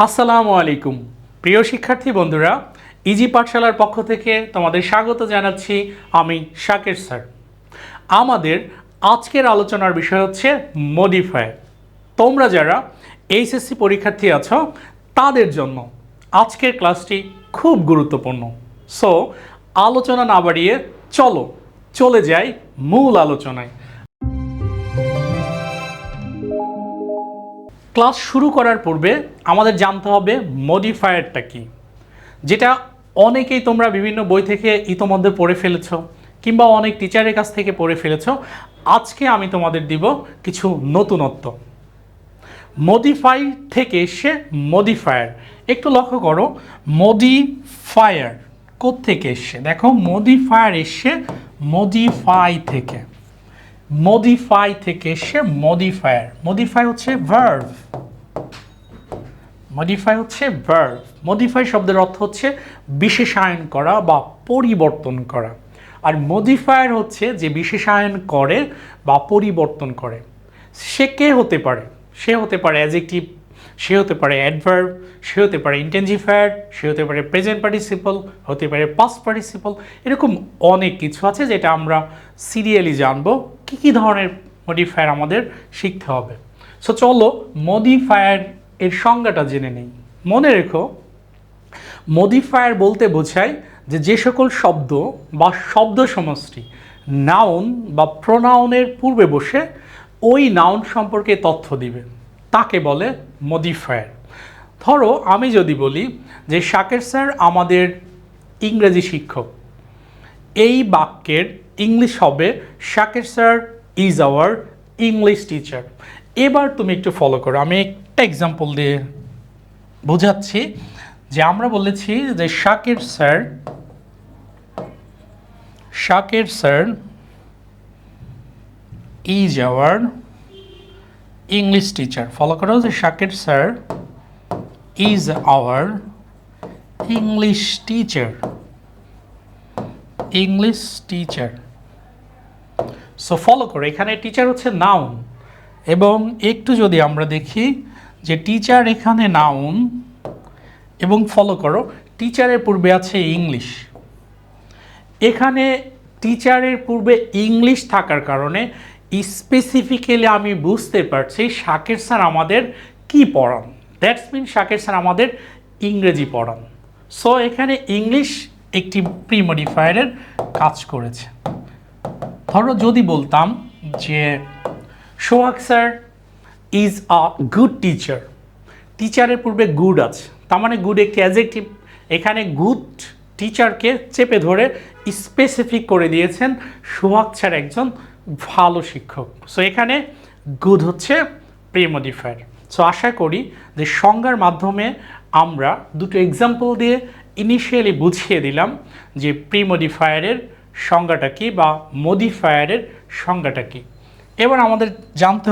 আসসালামু আলাইকুম প্রিয় শিক্ষার্থী বন্ধুরা, ইজি পাঠশালার পক্ষ থেকে তোমাদের স্বাগত জানাচ্ছি। আমি শাকির স্যার। আমাদের আজকের আলোচনার বিষয় হচ্ছে মডিফায়ার। তোমরা যারা এইচএসসি পরীক্ষার্থী আছো তাদের জন্য আজকের ক্লাসটি খুব গুরুত্বপূর্ণ। সো আলোচনা না বাড়িয়ে চলে যাই মূল আলোচনায়। ক্লাস শুরু করার পূর্বে আমাদের জানতে হবে মডিফায়ারটা কি, যেটা অনেকেই তোমরা বিভিন্ন বই থেকে ইতোমধ্যে পড়ে ফেলেছো কিংবা অনেক টিচারের কাছ থেকে পড়ে ফেলেছো। আজকে আমি তোমাদের দিব কিছু নতুনত্ব। মডিফাই থেকে এসে মডিফায়ার, একটু লক্ষ্য করো মডিফায়ার কোত্থেকে এসে, দেখো মডিফায়ার এসে মডিফাই থেকে, মডিফাই থেকে এসে মডিফায়ার। মডিফাই হচ্ছে ভার্ব, মডিফাই হচ্ছে ভার্ব। মডিফাই শব্দের অর্থ হচ্ছে বিশেষায়ন করা বা পরিবর্তন করা, আর মডিফায়ার হচ্ছে যে বিশেষায়ন করে বা পরিবর্তন করে। সে কে হতে পারে? সে হতে পারে অ্যাডজেক্টিভ, সে হতে পারে অ্যাডভার্ব, সে হতে পারে ইন্টেনজিফায়ার, সে হতে পারে প্রেজেন্ট পার্টিসিপল, হতে পারে পাস্ট পার্টিসিপল। এরকম অনেক কিছু আছে যেটা আমরা সিরিয়ালি জানবো কী কী ধরনের মডিফায়ার আমাদের শিখতে হবে। সো চলো মডিফায়ার এর সংজ্ঞাটা জেনে নেই। মনে রেখো, মডিফায়ার বলতে বোঝায় যে সকল শব্দ বা শব্দ সমষ্টি নাউন বা প্রোনাউনের পূর্বে বসে ওই নাউন সম্পর্কে তথ্য দিবে, তাকে বলে মডিফায়ার। ধরো আমি যদি বলি যে শাকের স্যার আমাদের ইংরেজি শিক্ষক, এই বাক্যের ইংলিশ হবে শাকের sir is our English teacher. এবার তুমি একটু ফলো করো, আমি একটা এক্সাম্পল দিয়ে বোঝাচ্ছি। যে আমরা বলেছি যে শাকের sir is our English teacher. Follow করো যে শাকের sir is our English teacher, English teacher. So follow করো, এখানে টিচার হচ্ছে নাউন, এবং একটু যদি আমরা দেখি যে টিচার এখানে নাউন, এবং ফলো করো টিচারের পূর্বে আছে ইংলিশ। এখানে টিচারের পূর্বে ইংলিশ থাকার কারণে স্পেসিফিক্যালি আমি বুঝতে পারছি শাকের স্যার আমাদের কি পড়ান। দ্যাটস মিন শাকের স্যার আমাদের ইংরেজি পড়ান। সো এখানে ইংলিশ একটি প্রি মডিফায়ারের কাজ করেছে। ধরো যদি বলতাম যে Sohag sir is a good teacher, টিচারের পূর্বে গুড আছে, তার মানে গুড একটি অ্যাডজেক্টিভ। এখানে গুড টিচারকে চেপে ধরে স্পেসিফিক করে দিয়েছেন সোহাগ স্যার একজন ভালো শিক্ষক। সো এখানে গুড হচ্ছে প্রি মডিফায়ার। সো আশা করি যে সংজ্ঞার মাধ্যমে আমরা দুটো এক্সাম্পল দিয়ে ইনিশিয়ালি বুঝিয়ে দিলাম যে প্রি মডিফায়ারের সংজ্ঞাটা কী বা মডিফায়ারের সংজ্ঞাটা কী। এবার আমাদের জানতে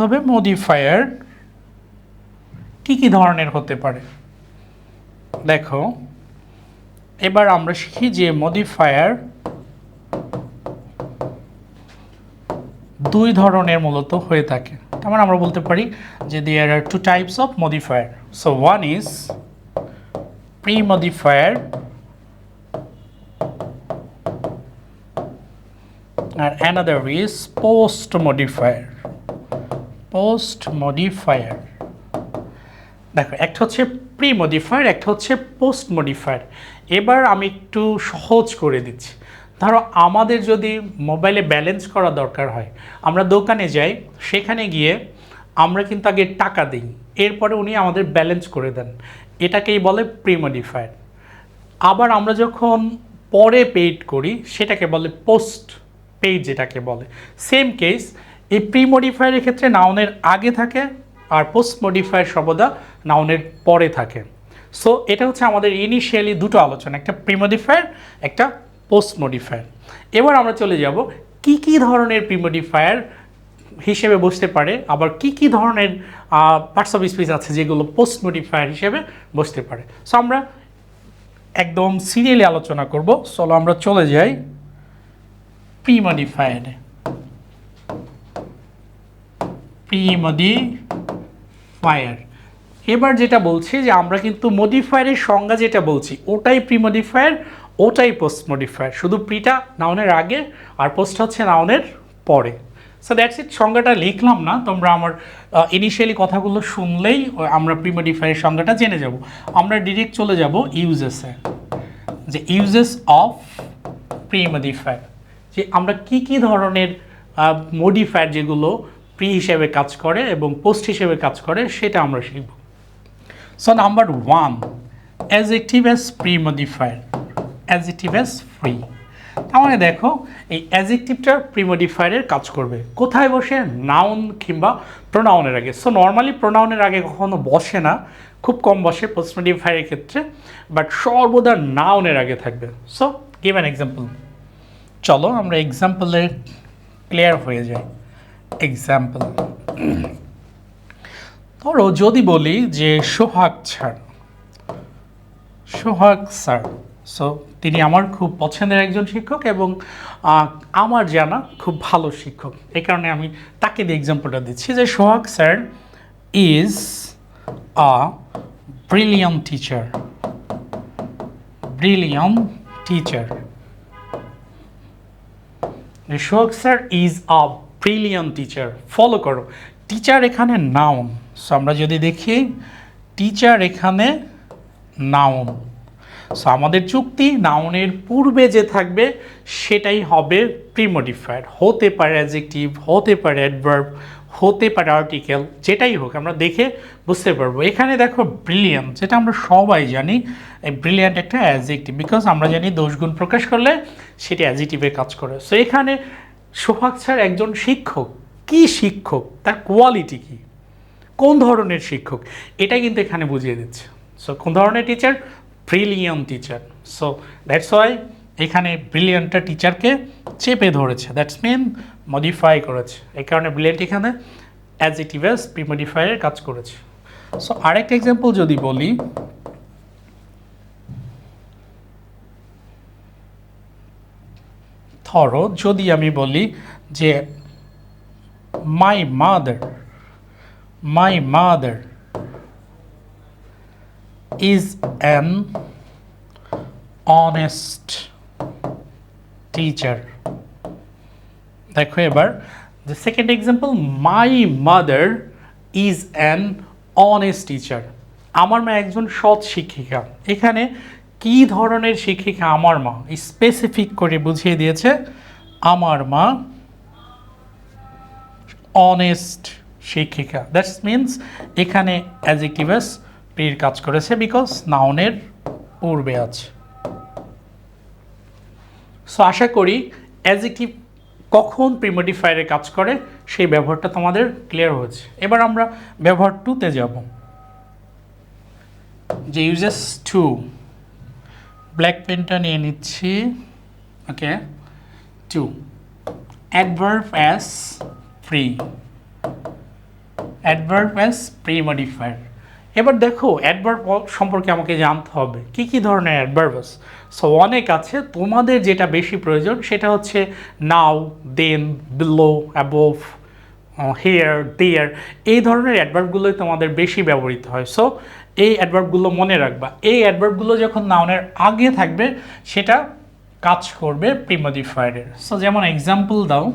হবে মডিফায়ার কী কী ধরনের হতে পারে। দেখো এবার আমরা শিখি যে মডিফায়ার দুই ধরনের মূলত হয়ে থাকে। তার মানে আমরা বলতে পারি যে there are two types of modifier. So one is pre modifier আর another is post modifier. Post modifier, দেখো একটা হচ্ছে প্রি মডিফায়ার, একটা হচ্ছে পোস্ট মডিফায়ার। এবার আমি একটু সহজ করে দিচ্ছি। ধরো আমাদের যদি মোবাইলে ব্যালেন্স করা দরকার হয়, আমরা দোকানে যাই, সেখানে গিয়ে আমরা কিন্তু আগে টাকা দিই, এরপরে উনি আমাদের ব্যালেন্স করে দেন, এটাকেই বলে প্রি মডিফায়ার। আবার আমরা যখন পরে পেইড করি সেটাকে বলে পোস্ট পেইড, যেটাকে বলে। সেম কেস, এই প্রি মডিফায়ারের ক্ষেত্রে নাউনের আগে থাকে আর পোস্ট মডিফায়ার সর্বদা নাউনের পরে থাকে। সো এটা হচ্ছে আমাদের ইনিশিয়ালি দুটো আলোচনা, একটা প্রি মডিফায়ার, একটা পোস্ট মডিফায়ার। এবার আমরা চলে যাব কি কি ধরনের প্রি মডিফায়ার হিসেবে বসতে পারে, আবার কি কি ধরনের পার্টস অফ স্পিচ আছে যেগুলো পোস্ট মডিফায়ার হিসেবে বসতে পারে। সো আমরা একদম সিরিয়ালি আলোচনা করব। চলো আমরা চলে যাই প্রি মডিফায়ারে। Pre modifier fire. এবার যেটা বলছি যে আমরা কিন্তু মডিফায়ারের সংজ্ঞা যেটা বলছি ওটাই প্রি মডিফায়ার, ওটাই পোস্ট মডিফায়ার, শুধু প্রিটা নাউনের আগে আর পোস্টটা হচ্ছে নাউনের পরে। সো দ্যাটস ইট, সংজ্ঞাটা লিখলাম না, তোমরা আমার ইনিশিয়ালি কথাগুলো শুনলেই আমরা প্রি মডিফায়ারের সংজ্ঞাটা জেনে যাব। আমরা ডিরেক্ট চলে যাব ইউজেসে, যে ইউজেস অফ প্রি মডিফায়ার, যে আমরা কি কি ধরনের মডিফায়ার যেগুলো প্রি হিসেবে কাজ করে এবং পোস্ট হিসেবে কাজ করে সেটা আমরা শিখব। So number 1, adjective as pre modifier, adjective as free. তার মানে দেখো এই অ্যাডজেক্টিভটার প্রি মডিফায়ারের কাজ করবে কোথায় বসে? নাউন কিংবা প্রোনাউনের আগে। সো নর্মালি প্রোনাউনের আগে কখনো বসে না, খুব কম বসে পোস্ট মডিফায়ারের ক্ষেত্রে, বাট সর্বদা নাউনের আগে থাকবে। So give an example. চলো আমরা এক্সাম্পলে ক্লিয়ার হয়ে যাই। এক্সাম্পল, ধরো যদি বলি যে সোহাগ স্যার, সোহাগ স্যার, সো তিনি আমার খুব পছন্দের একজন শিক্ষক এবং আমার জানা খুব ভালো শিক্ষক, এই কারণে আমি তাকে দিয়ে এক্সাম্পলটা দিচ্ছি যে Sohag sir is a brilliant teacher, brilliant teacher. Sohag sir is a brilliant teacher. Follow করো, টিচার এখানে নাউন। সো আমরা যদি দেখি টিচার এখানে নাউন, সো আমাদের চুক্তি নাউনের পূর্বে যে থাকবে সেটাই হবে প্রি মডিফায়ার। হতে পারে অ্যাডজেক্টিভ, হতে পারে অ্যাডভার্ব, হতে পারে আর্টিকেল, যেটাই হোক আমরা দেখে বুঝতে পারবো। এখানে দেখো ব্রিলিয়ান্ট, যেটা আমরা সবাই জানি এই ব্রিলিয়ান্ট একটা অ্যাডজেক্টিভ, বিকজ আমরা জানি দোষগুণ প্রকাশ করলে সেটি অ্যাডজেক্টিভে কাজ করে। সো এখানে সোহাগ স্যার একজন শিক্ষক, কি শিক্ষক, তার কোয়ালিটি কি, কোন ধরনের শিক্ষক, এটা কিন্তু এখানে বুঝিয়ে দিচ্ছে। সো কোন ধরনের teacher? Brilliant teacher. So that's why এখানে ব্রিলিয়ান্টটা টিচারকে চেপে ধরেছে, দ্যাটস মিন মডিফাই করেছে, এই কারণে ব্রিলিয়ান্ট এখানে অ্যাডজেক্টিভ অ্যাজ প্রি মডিফায়ারের কাজ করেছে। সো আরেকটা এক্সাম্পল যদি বলি, ধরো যদি আমি বলি যে my mother, my mother is an honest teacher। দেখো এবার the second example, my mother is an honest teacher। আমার মা একজন সৎ শিক্ষিকা। এখানে কি ধরনের শিক্ষিকা আমার মা স্পেসিফিক করে বুঝিয়ে দিয়েছে, আমার মা অনেস্ট শিক্ষিকা। দ্যাটস মিনস এখানে অ্যাডজেক্টিভ অ্যাজ প্রির কাজ করেছে, বিকজ নাউনের পূর্বে আছে। সো আশা করি অ্যাডজেক্টিভ কখন প্রি মডিফায়ারে কাজ করে সেই ব্যবহারটা তোমাদের ক্লিয়ার হয়েছে। এবার আমরা ব্যবহার 2তে যাব, যে ইউজেস 2, ব্ল্যাক পেনটা নিয়ে নিচ্ছি। ওকে, 2, adverb as pre, adverb as pre modifier. এবার দেখো অ্যাডভার্ব সম্পর্কে আমাকে জানতে হবে কি কি ধরনের অ্যাডভার্ব আছে। সো অনেক আছে, তোমাদের যেটা বেশি প্রয়োজন সেটা হচ্ছে নাও, দেন, বিলো, অ্যাবোভ, হিয়ার, দেয়ার, এই ধরনের অ্যাডভার্বগুলোই তোমাদের বেশি ব্যবহৃত হয়। সো এই অ্যাডভার্বগুলো মনে রাখবা। এই অ্যাডভার্বগুলো যখন নাউনের আগে থাকবে সেটা কাজ করবে প্রি মডিফায়ারের। সো যেমন এক্সাম্পল দাও,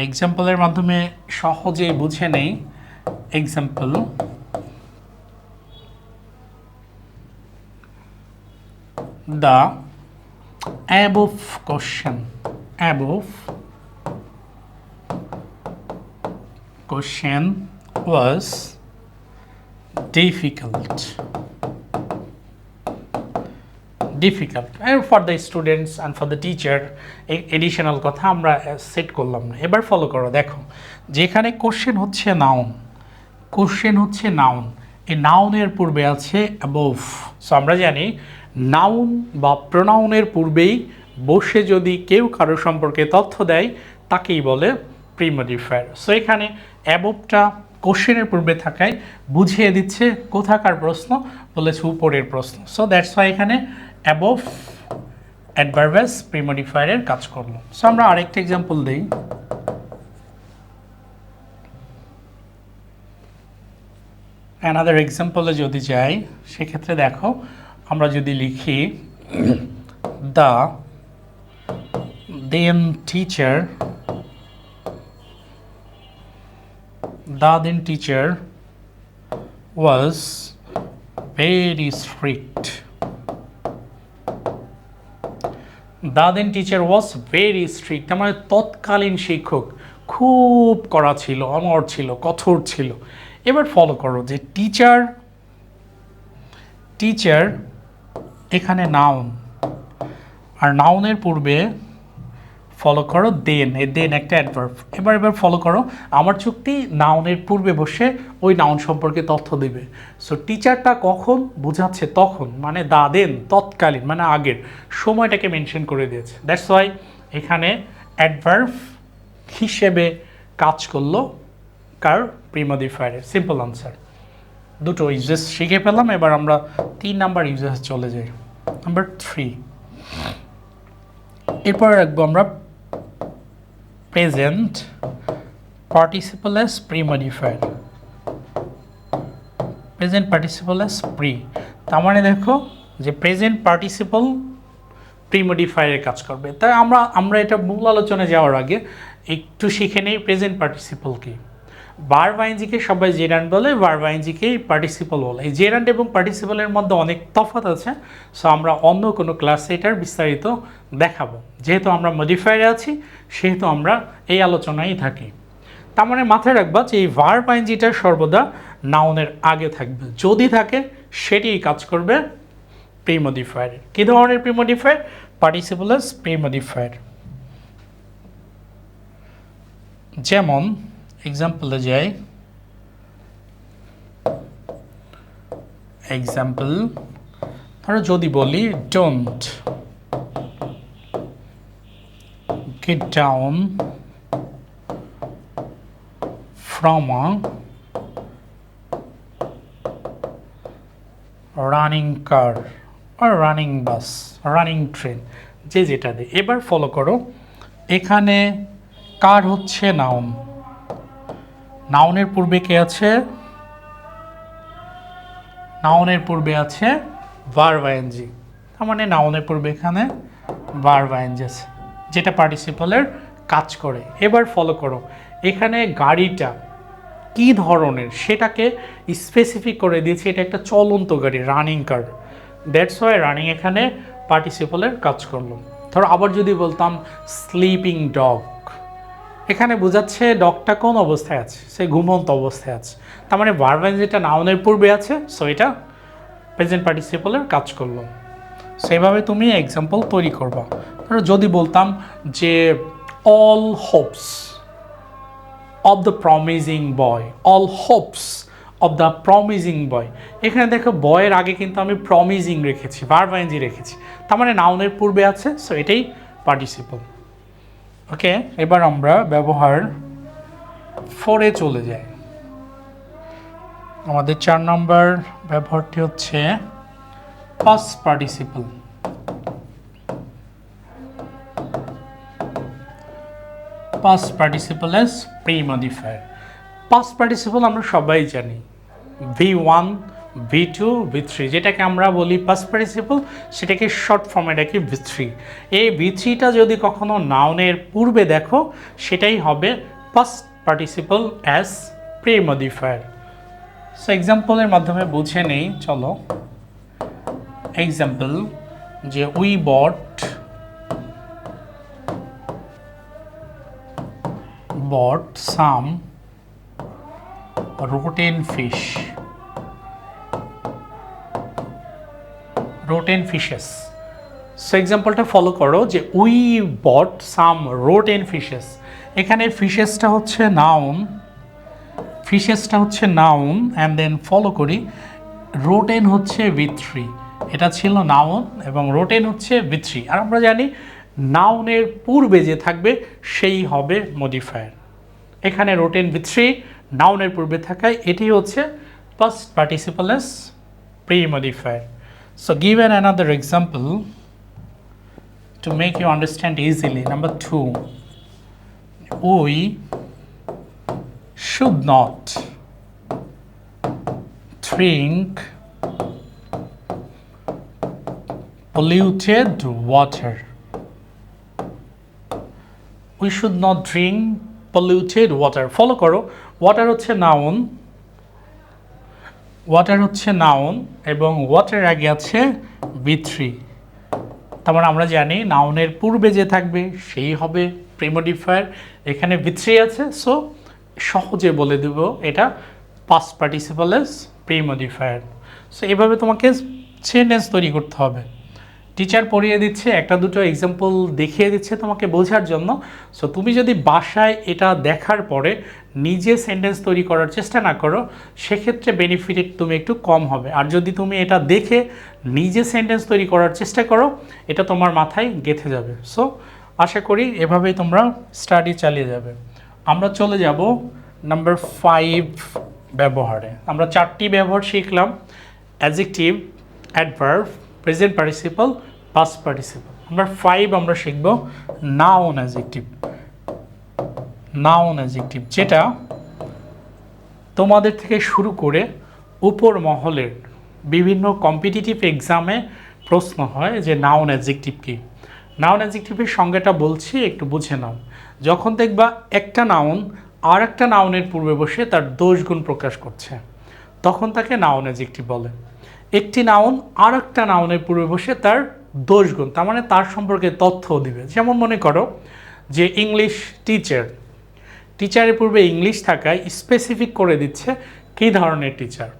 এক্সাম্পলের মাধ্যমে সহজেই বুঝে নেই। Example, the above question, above question was difficult, difficult for the students and for the teacher। Additional কথা আমরা সেট করলাম না। এবার ফলো করো, দেখো যেখানে কোশ্চেন হচ্ছে নাউন, কোশ্চেন হচ্ছে নাউন, এই নাউনের পূর্বে আছে অ্যাবোভ। সো আমরা জানি নাউন বা প্রোনাউনের পূর্বেই বসে যদি কেউ কারো সম্পর্কে তথ্য দেয় তাকেই বলে প্রি মডিফায়ার। সো এখানে অ্যাবোভটা কোশ্চেনের পূর্বে থাকায় বুঝিয়ে দিচ্ছে কোথাকার প্রশ্ন, বলেছে উপরের প্রশ্ন। সো দ্যাটস ওয়াই এখানে অ্যাবোভ অ্যাডভার্ব অ্যাজ প্রি মডিফায়ারের কাজ করলো। সো আমরা আরেকটা এক্সাম্পল দিই, অ্যানাদার এক্সাম্পলে যদি যাই, সেক্ষেত্রে দেখো আমরা যদি লিখি the then teacher was very strict. The then teacher was very strict. তার মানে তৎকালীন শিক্ষক খুব কড়া ছিল, অনড় ছিল, কঠোর ছিল। এবার ফলো করো যে টিচার এখানে নাউন, আর নাউনের পূর্বে ফলো করো দেন, এই দেন একটা অ্যাডভার্ব। এবার ফলো করো, আমার চুক্তি নাউনের পূর্বে বসে ওই নাউন সম্পর্কে তথ্য দিবে। সো টিচারটা কখন বোঝাচ্ছে তখন, মানে দা দেন তৎকালীন, মানে আগের সময়টাকে মেনশন করে দিয়েছে। দ্যাটস ওয়াই এখানে অ্যাডভার্ব হিসেবে কাজ করলো কার, প্রিমোডিফায়ারের। Simple answer. দুটো ইউজেস শিখে পেলাম। এবার আমরা 3 নাম্বার ইউজেস চলে যাই। নাম্বার 3, এরপর রাখবো আমরা present participle as premodifier. Present participle as pre, তার মানে দেখো যে প্রেজেন্ট পার্টিসিপল প্রিমোডিফায়ারের কাজ করবে। তাই আমরা এটা মূল আলোচনায় যাওয়ার আগে একটু শিখে নেই প্রেজেন্ট পার্টিসিপল কি। ভার্ব আইএনজিকে সবাই জেরান্ড বলে, ভার্ব আইএনজিকে পার্টিসিপল বলে। এই জেরান্ড এবং পার্টিসিপলের মধ্যে অনেক তফাৎ আছে। সো আমরা অন্য কোনো ক্লাসে এটার বিস্তারিত দেখাবো। যেহেতু আমরা মডিফায়ারে আছি, সেহেতু আমরা এই আলোচনায় থাকি। তার মানে মাথায় রাখবা যে এই ভার্ব আইএনজিটা সর্বদা নাউনের আগে থাকবে। যদি থাকে সেটি কাজ করবে প্রিমোডিফায়ারের। কী ধরনের প্রিমোডিফায়ার? Participle as প্রিমোডিফায়ার। যেমন এক্সাম্পলে যাই। এক্সাম্পল ধরো যদি বলি don't get down from a running car আর রানিং বাস, রানিং ট্রেন, যে যেটা দেয়। এবার ফলো করো, এখানে কার হচ্ছে নাউন, নাউনের পূর্বে কে আছে? নাউনের পূর্বে আছে ভার্ব আইএনজি। তার মানে নাউনের পূর্বে এখানে ভার্ব আইএনজি আছে, যেটা পার্টিসিপলের কাজ করে। এবার ফলো করো, এখানে গাড়িটা কি ধরনের সেটাকে স্পেসিফিক করে দিয়েছি। এটা একটা চলন্ত গাড়ি, running car. That's why running এখানে পার্টিসিপলের কাজ করলো। ধরো আবার যদি বলতাম স্লিপিং ডগ, এখানে বোঝাচ্ছে ডগটা কোন অবস্থায় আছে, সে ঘুমন্ত অবস্থায় আছে। তার মানে ভার্ব যেটা নাউনের পূর্বে আছে, সো এটা প্রেজেন্ট পার্টিসিপলের কাজ করলো। সেভাবে তুমি এক্সাম্পল তৈরি করবা। ধরো যদি বলতাম যে all hopes of the promising boy, all hopes of the promising boy. এখানে দেখো বয়ের আগে কিন্তু আমি প্রমিজিং রেখেছি, ভার্ব আইএনজি রেখেছি। তার মানে নাউনের পূর্বে আছে, সো এটাই পার্টিসিপল। ওকে, এবার আমরা ব্যবহার 4-এ চলে যাই। আমাদের 4 নম্বর ব্যবহারটি হচ্ছে past participle. Past participle as premodifier. Past participle আমরা সবাই জানি, V1 V2 V3, যেটাকে আমরা বলি পাস্ট পার্টিসিপল, সেটাকে শর্ট ফর্মে ডাকি V3। এই V3টা যদি কখনো নাউনের পূর্বে দেখো, সেটাই হবে past participle as premodifier. So এক্সাম্পলের মাধ্যমে বুঝে নেই, চলো। এক্সাম্পল যে we bot some rotten fish, rotten fishes. So এক্সাম্পলটা ফলো করো যে we bot some rotten fishes। এখানে ফিশেসটা হচ্ছে নাউন, অ্যান্ড দেন ফলো করি রোটেন হচ্ছে V3। এটা ছিল নাউন এবং রোটেন হচ্ছে V3। আর আমরা জানি নাউনের পূর্বে যে থাকবে সেই হবে মডিফায়ার। এখানে রোটেন V3 নাউনের পূর্বে থাকায় এটি হচ্ছে past participle as pre-modifier. So given another example to make you understand easily. Number 2, we should not drink polluted water. We should not drink polluted water. Follow করো, ওয়াটার হচ্ছে noun, water হচ্ছে noun এবং water আগে আছে বি3। তার মানে আমরা জানি নাউনের পূর্বে যে থাকবে সেই হবে প্রিমোডিফায়ার। এখানে বি3 আছে, সো সহজে বলে দেব এটা পাস্ট পার্টিসিপল প্রিমোডিফায়ার। সো এভাবে তোমাকে সেন্টেন্স তৈরি করতে হবে। টিচার পড়িয়ে দিচ্ছে, একটা দুটো এক্সাম্পল দেখিয়ে দিচ্ছে তোমাকে বোঝার জন্য। সো তুমি যদি বাসায় এটা দেখার পরে নিজে সেন্টেন্স তৈরি করার চেষ্টা না করো, সেক্ষেত্রে বেনিফিট তুমি একটু কম হবে। আর যদি তুমি এটা দেখে নিজে সেন্টেন্স তৈরি করার চেষ্টা করো, এটা তোমার মাথায় গেঁথে যাবে। সো আশা করি এভাবেই তোমরা স্টাডি চালিয়ে যাবে। আমরা চলে যাব নাম্বার 5 ব্যবহারে। আমরা 4টি ব্যবহার শিখলাম: adjective, adverb, present participle, past participle. Number 5 আমরা শিখব নাউন অ্যাডজেক্টিভ। নাউন অ্যাডজেক্টিভ যেটা তোমাদের থেকে শুরু করে উপর মহলের বিভিন্ন কম্পিটিটিভ এক্সামে প্রশ্ন হয় যে নাউন অ্যাডজেক্টিভ কী। নাউন অ্যাডজেক্টিভের সংজ্ঞাটা বলছি, একটু বুঝে নাও। যখন দেখবা একটা নাউন আর একটা নাউনের পূর্বে বসে তার দোষ গুণ প্রকাশ করছে, তখন তাকে নাউন অ্যাডজেক্টিভ বলে। একটি নাউন আর একটা নাউনের পূর্বে বসে তার দোষ গুণ, তার মানে তার সম্পর্কে তথ্য দিবে। যেমন মনে করো যে ইংলিশ টিচার, টিচারের পূর্বে ইংলিশ থাকায় স্পেসিফিক করে দিচ্ছে কী ধরনের টিচার।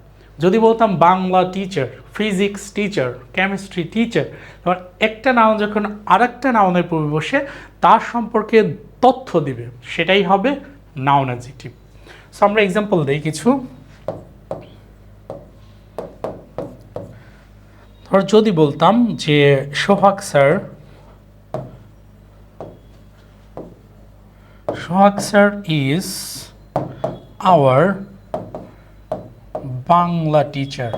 যদি বলতাম Bangla teacher, physics teacher, chemistry teacher, তখন একটা নাউন যখন আর একটা নাউনের পূর্বে বসে তার সম্পর্কে তথ্য দিবে, সেটাই হবে নাউন অ্যাডজেক্টিভ। সো আমরা এক্সাম্পল দিই কিছু। ধর যদি বলতাম যে Sohag sir is our Bangla teacher.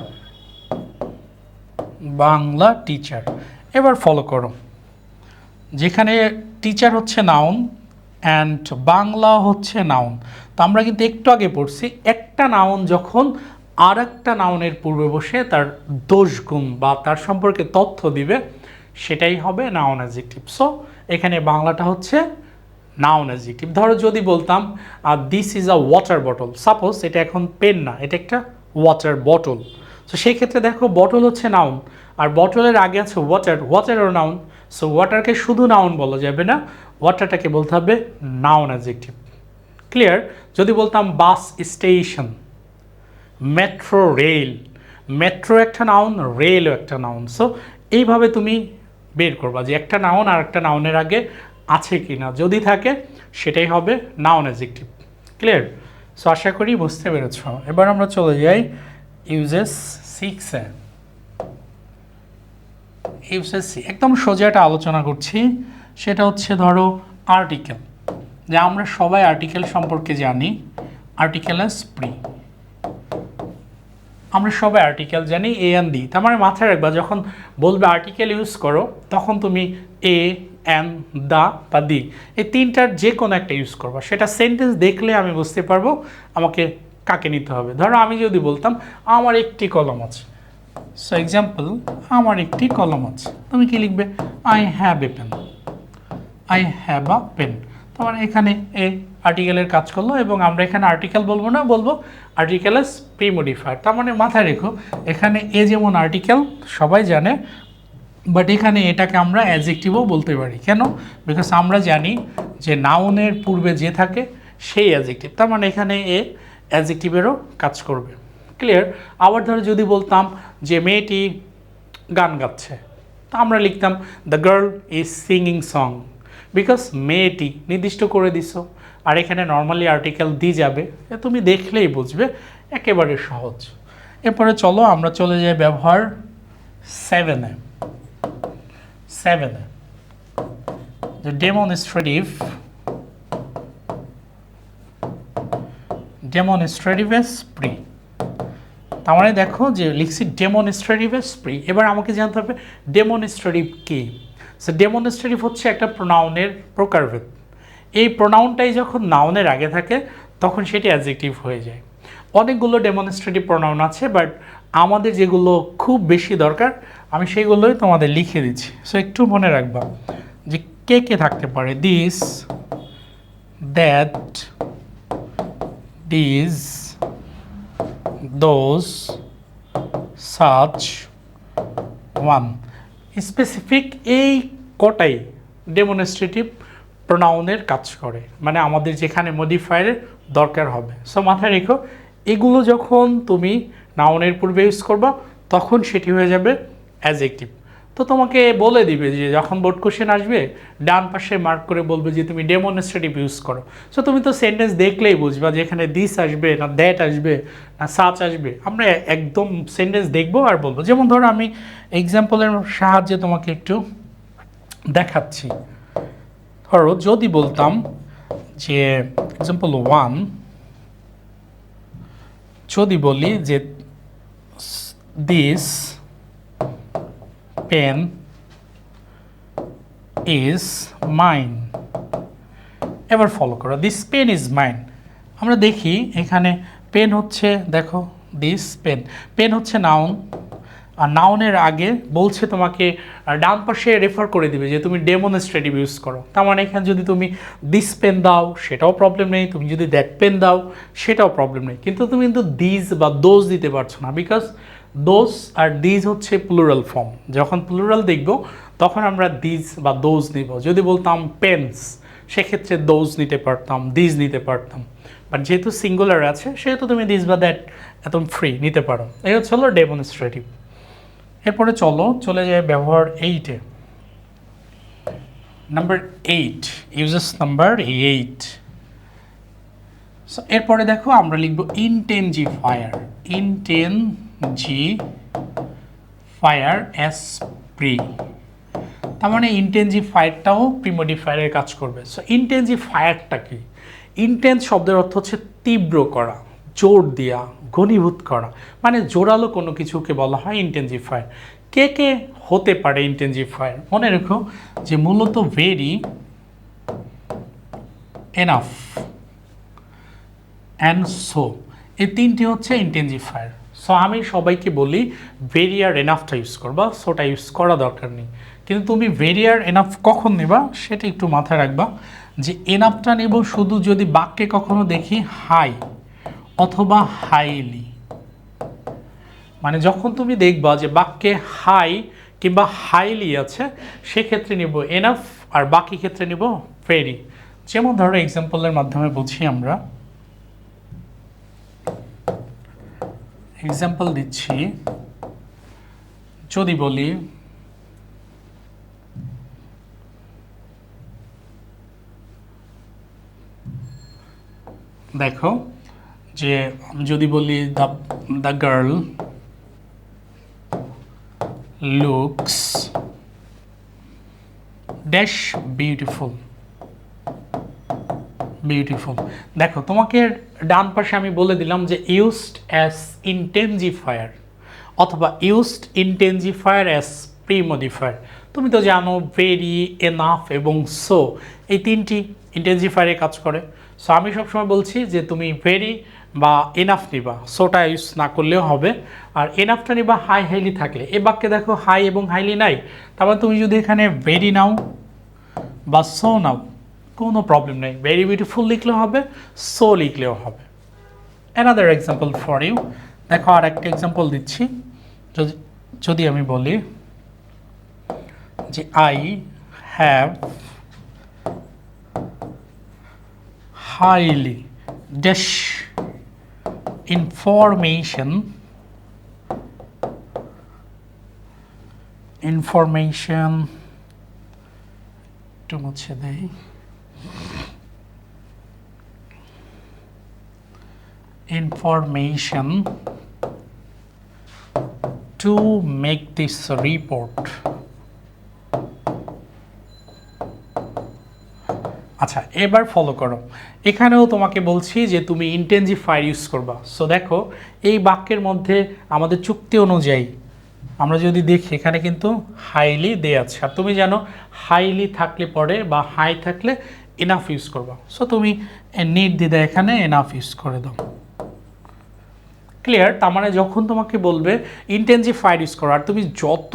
Bangla teacher. এবার ফলো করো, যেখানে টিচার হচ্ছে নাউন অ্যান্ড বাংলা হচ্ছে নাউন। তো আমরা কিন্তু একটু আগে পড়ছি একটা নাউন যখন আর একটা নাউনের পূর্বে বসে তার দোষ গুণ বা তার সম্পর্কে তথ্য দিবে, সেটাই হবে নাউন অ্যাডজেক্টিভ। সো এখানে বাংলাটা হচ্ছে নাউন অ্যাডজেক্টিভ। ধরো যদি বলতাম this is a water bottle, suppose এটা এখন পেন না, এটা একটা ওয়াটার বটল। সো সেই ক্ষেত্রে দেখো বটল হচ্ছে নাউন আর বটলের আগে আছে ওয়াটার, ওয়াটারও নাউন। সো ওয়াটারকে শুধু নাউন বলা যাবে না, ওয়াটারটাকে বলতে হবে নাউন অ্যাডজেক্টিভ। ক্লিয়ার? যদি বলতাম bus station, metro rail, metro একটা নাউন, রেলও একটা নাউন। সো এইভাবে তুমি বের করবা যে একটা নাউন আর একটা নাউনের আগে আছে কি না, যদি থাকে সেটাই হবে নাউন অ্যাডজেক্টিভ। ক্লিয়ার? সো আশা করি বুঝতে পেরেছ। এবার আমরা চলে যাই ইউজেস 6-এ। ইউজেস 6 একদম সোজা একটা আলোচনা করছি, সেটা হচ্ছে ধরো আর্টিকেল। যে আমরা সবাই আর্টিকেল সম্পর্কে জানি, আর্টিকেল এস প্রি। আমরা সবাই আর্টিকেল জানি এ অ্যান্ড দি। তার মানে মাথায় রাখবা যখন বলবে আর্টিকেল ইউজ করো, তখন তুমি এ, অ্যান, দা বা দি এই তিনটার যে কোনো একটা ইউজ করবা। সেটা সেন্টেন্স দেখলে আমি বুঝতে পারবো আমাকে কাকে নিতে হবে। ধরো আমি যদি বলতাম আমার একটি কলম আছে, সো এক্সাম্পল আমার একটি কলম আছে, তুমি কি লিখবে? I have a pen. I have a pen. তার মানে এখানে এ আর্টিকেলের কাজ করলো এবং আমরা এখানে আর্টিকেল বলবো না, বলবো আর্টিকেল এস প্রিমোডিফায়ার। তার মানে মাথায় রেখো এখানে এ যেমন আর্টিকেল সবাই জানে, বাট এখানে এটাকে আমরা অ্যাডজেক্টিভও বলতে পারি। কেন? বিকজ আমরা জানি যে নাউনের পূর্বে যে থাকে সেই অ্যাডজেক্টিভ। তার মানে এখানে এ অ্যাডজেক্টিভেরও কাজ করবে। ক্লিয়ার? আবার ধরো যদি বলতাম যে মেয়েটি গান গাচ্ছে, তা আমরা লিখতাম the girl is singing song. Because মেয়েটি নির্দিষ্ট করে দিছো, আর এখানে নর্মালি আর্টিকেল দিয়ে যাবে, তুমি দেখলেই বুঝবে, একেবারে সহজ। এরপরে চলো আমরা চলে যাই ব্যবহার 7-এ। 7-এ যে ডেমনস্ট্রেটিভ, ডেমনস্ট্রেটিভ স্প্রি। তার মানে দেখো যে লিখছি ডেমনস্ট্রেটিভ স্প্রি। এবার আমাকে জানতে হবে ডেমনস্ট্রেটিভ কি। সো ডেমনস্ট্রেটিভ হচ্ছে একটা প্রোনাউনের প্রকারভেদ। এই প্রোনাউনটাই যখন নাউনের আগে থাকে তখন সেটি অ্যাডজেক্টিভ হয়ে যায়। অনেকগুলো ডেমনস্ট্রেটিভ প্রোনাউন আছে, বাট আমাদের যেগুলো খুব বেশি দরকার আমি সেগুলোই তোমাদের লিখে দিচ্ছি। সো একটু মনে রাখবা যে কে কে থাকতে পারে, this, that, this, those, such, one. Specific এই কটাই ডেমনস্ট্রেটিভ প্রোনাউনের কাজ করে, মানে আমাদের যেখানে মডিফায়ারের দরকার হবে। সো মাথায় রেখো, এগুলো যখন তুমি নাউনের পূর্বে ইউজ করবা তখন সেটি হয়ে যাবে অ্যাডজেক্টিভ। তো তোমাকে বলে দিবে যে যখন বোর্ড কোশ্চেন আসবে ডান পাশে মার্ক করে বলবে যে তুমি ডেমনস্ট্রেটিভ ইউজ করো। সো তুমি তো সেন্টেন্স দেখলেই বুঝবা যে এখানে দিস আসবে না দ্যাট আসবে না সাচ আসবে। আমরা একদম সেন্টেন্স দেখবো আর বলবো। যেমন ধরো আমি এক্সাম্পলের সাহায্যে তোমাকে একটু দেখাচ্ছি। ধরো যদি বলতাম যে এক্সাম্পল 1, যদি বলি যে দিস পেন ইজ মাইন। এবার ফলো করো, দিস পেন ইজ মাইন। আমরা দেখি এখানে পেন হচ্ছে, দেখো দিস পেন, পেন হচ্ছে নাউন, আর নাউনের আগে বলছে তোমাকে ডান পাশে রেফার করে দিবে যে তুমি ডেমনস্ট্রেটিভ ইউজ করো। তার মানে এখানে যদি তুমি দিস পেন দাও সেটাও প্রবলেম নেই, তুমি যদি দ্যাট পেন দাও সেটাও প্রবলেম নেই, কিন্তু তুমি কিন্তু দিস বা দোজ দিতে পারছো না, বিকজ দোজ আর দিস হচ্ছে প্লুরাল ফর্ম। যখন প্লুরাল দেখব তখন আমরা দিস বা দোজ নিব। যদি বলতাম পেন্স সেক্ষেত্রে দোজ নিতে পারতাম, দিস নিতে পারতাম, বাট যেহেতু সিঙ্গুলার আছে সেহেতু তুমি দিস বা দ্যাট একদম ফ্রি নিতে পারো। এই হচ্ছে হলো ডেমনস্ট্রেটিভ। এরপরে চলে যায় ব্যবহার 8-এ। Number 8, uses number 8। সো এরপরে দেখো আমরা লিখব ইনটেনজিফায়ার। ইনটেনজিফায়ার এস প্রি, তার মানে ইনটেনজিফায়ারটাও প্রিমোডিফায়ারের কাজ করবে। সো ইনটেনজিফায়ারটা কি? ইনটেন্স শব্দের অর্থ হচ্ছে তীব্র করা, জোর দেওয়া, ঘনীভূত করা, মানে জোরালো কোনো কিছুকে বলা হয় ইনটেনজিফায়ার। কে কে হতে পারে ইনটেনজিফায়ার? মনে রেখো যে মূলত ভেরি, এনাফ অ্যান্ড সো, এই তিনটি হচ্ছে ইনটেনজিফায়ার। সো আমি সবাইকে বলি ভেরি আর এনাফটা ইউজ করবা, সোটা ইউজ করা দরকার নেই। কিন্তু তুমি ভেরি আর এনাফ কখন নেবা সেটা একটু মাথায় রাখবা, যে এনাফটা নেব শুধু যদি বাক্যে কখনো দেখি হাই অথবা হাইলি। মানে যখন তুমি দেখবা যে বাক্যে হাই কিংবা হাইলি আছে সেক্ষেত্রে নিব এনাফ, আর বাকি ক্ষেত্রে নিব ভেরি। যেমন ধরো এক্সাম্পলের মাধ্যমে বুঝি আমরা, এক্সাম্পল দিচ্ছি। যদি বলি দেখো যে যদি বলি the girl looks dash beautiful. Beautiful, দেখো তোমাকে ডান পাশে আমি বলে দিলাম যে ইউজড অ্যাজ ইনটেনজিফায়ার অথবা ইউজড ইনটেনজিফায়ার অ্যাজ প্রিমোডিফায়ার। তুমি তো জানো ভেরি, এনাফ এবং সো এই তিনটি ইনটেনজিফায়ারে কাজ করে। সো আমি সবসময় বলছি যে তুমি ভেরি বা এনাফ নিবা, সোটা ইউজ না করলেও হবে। আর এনাফটা নিবা হাই হাইলি থাকলে। এ বাক্যে দেখো হাই এবং হাইলি নাই, তারপর তুমি যদি এখানে ভেরি নাও বা সো নাও কোনো প্রবলেম নেই, ভেরি বিউটিফুল লিখলেও হবে, সো লিখলেও হবে। অ্যানাদার এক্সাম্পল ফর ইউ, দেখো আর একটা এক্সাম্পল দিচ্ছি। যদি আমি বলি যে I have highly dash information একটু মুছে দেই। Information to make this report. আচ্ছা, এবার ফলো করো। এখানেও তোমাকে বলছি যে তুমি ইনটেনজিফায়ার ইউজ করবা। সো দেখো এই বাক্যের মধ্যে আমাদের চুক্তি অনুযায়ী আমরা যদি দেখি এখানে কিন্তু হাইলি দেয়া আছে, আর তুমি জানো হাইলি থাকলে পরে বা হাই থাকলে এনাফ ইউজ করবা। সো তুমি নির্দ্বিধায় এখানে এনাফ ইউজ করে দাও। ক্লিয়ার? তার মানে যখন তোমাকে বলবে ইন্টেনসিফায়ার ইউজ করো, আর তুমি যত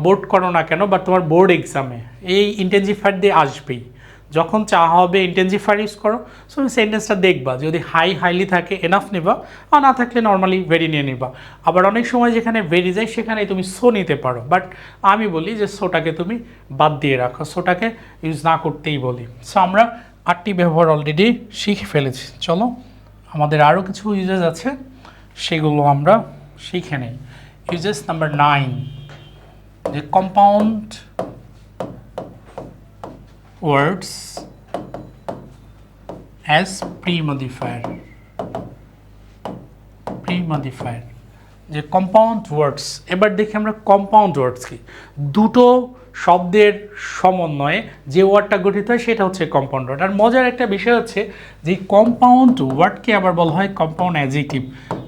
বোর্ড করো না কেন বা তোমার বোর্ড এক্সামে এই ইন্টেনসিফায়ার দিয়ে আসবেই, যখন চাওয়া হবে ইন্টেনসিফায়ার ইউজ করো, সো তুমি সেন্টেন্সটা দেখবা যদি হাইলি থাকে এনাফ নেবা, আর না থাকলে নর্মালি ভেরি নিয়ে নিবা। আবার অনেক সময় যেখানে ভেরি যায় সেখানে তুমি সো নিতে পারো, বাট আমি বলি যে সোটাকে তুমি বাদ দিয়ে রাখো, সোটাকে ইউজ না করতেই বলি। সো আমরা 8টি ব্যবহার অলরেডি শিখে ফেলেছি। চলো আমাদের আরও কিছু ইউজেস আছে, সেগুলো আমরা শিখে নেই। ইউজেস নাম্বার 9, যে কম্পাউন্ড ওয়ার্ডস অ্যাজ প্রি-মডিফায়ার। যে কম্পাউন্ড ওয়ার্ডস, এবার দেখি আমরা কম্পাউন্ড ওয়ার্ডস কি। দুটো শব্দের সমন্বয়ে যে ওয়ার্ডটা গঠিত হয় সেটা হচ্ছে কম্পাউন্ড ওয়ার্ড। আর মজার একটা বিষয় হচ্ছে যে কম্পাউন্ড ওয়ার্ডকে আবার বলা হয় কম্পাউন্ড অ্যাডজেক্টিভ,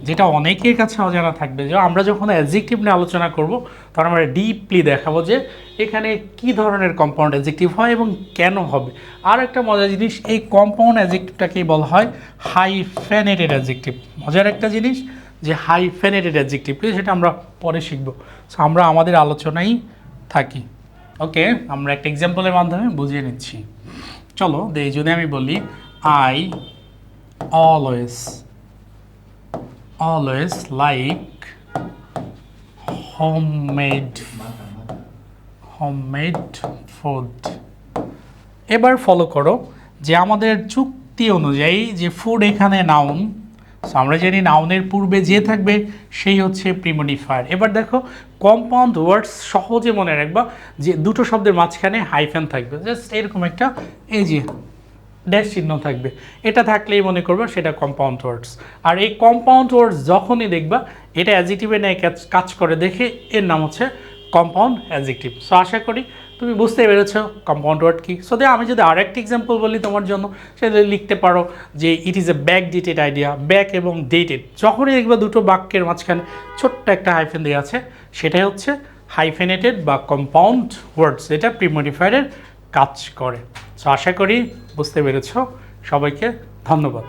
যেটা অনেকের কাছে অজানা থাকবে। যে আমরা যখন অ্যাডজেক্টিভ নিয়ে আলোচনা করব তখন আমরা ডিপলি দেখাবো যে এখানে কি ধরনের কম্পাউন্ড অ্যাডজেক্টিভ হয় এবং কেন হবে। আর একটা মজার জিনিস, এই কম্পাউন্ড অ্যাডজেক্টিভটাকেই বলা হয় হাইফেনেটেড অ্যাডজেক্টিভ। মজার একটা জিনিস যে হাইফেনেটেড অ্যাডজেক্টিভ, সেটা আমরা পরে শিখব। সো আমরা আমাদের আলোচনায় থাকি। ওকে, আমরা একটা এক্সাম্পলের মাধ্যমে বুঝিয়ে নিচ্ছি। চলো যদি আমি বলি I always like homemade food. এবার ফলো করো যে আমাদের চুক্তি অনুযায়ী যে ফুড এখানে নাউন, সো আমরা জানি নাউনের পূর্বে যে থাকবে সেই হচ্ছে প্রি-মডিফায়ার। এবার দেখো কম্পাউন্ড ওয়ার্ডস সহজে মনে রাখবা যে দুটো শব্দের মাঝখানে হাইফেন থাকবে, জাস্ট এরকম একটা এই যে ড্যাশ চিহ্ন থাকবে, এটা থাকলেই মনে করবা সেটা কম্পাউন্ড ওয়ার্ডস। আর এই কম্পাউন্ড ওয়ার্ডস যখনই দেখবা এটা অ্যাডজেক্টিভে নেয় কাজ করে দেখে এর নাম হচ্ছে কম্পাউন্ড অ্যাডজেক্টিভ। সো আশা করি তুমি বুঝতে পেরেছো কম্পাউন্ড ওয়ার্ড কি। সো আমি যদি আরেকটা এক্সাম্পল বলি তোমার জন্য, সেটা লিখতে পারো যে it is a back dated idea. Back এবং ডেটেড যখনই দেখবা দুটো বাক্যের মাঝখানে ছোট্ট একটা হাইফেন দেওয়া আছে, সেটাই হচ্ছে হাইফেনেটেড বা কম্পাউন্ড ওয়ার্ডস, যেটা প্রি-মডিফায়ারের কাজ করে। সো আশা করি বুঝতে পেরেছো। সবাইকে ধন্যবাদ।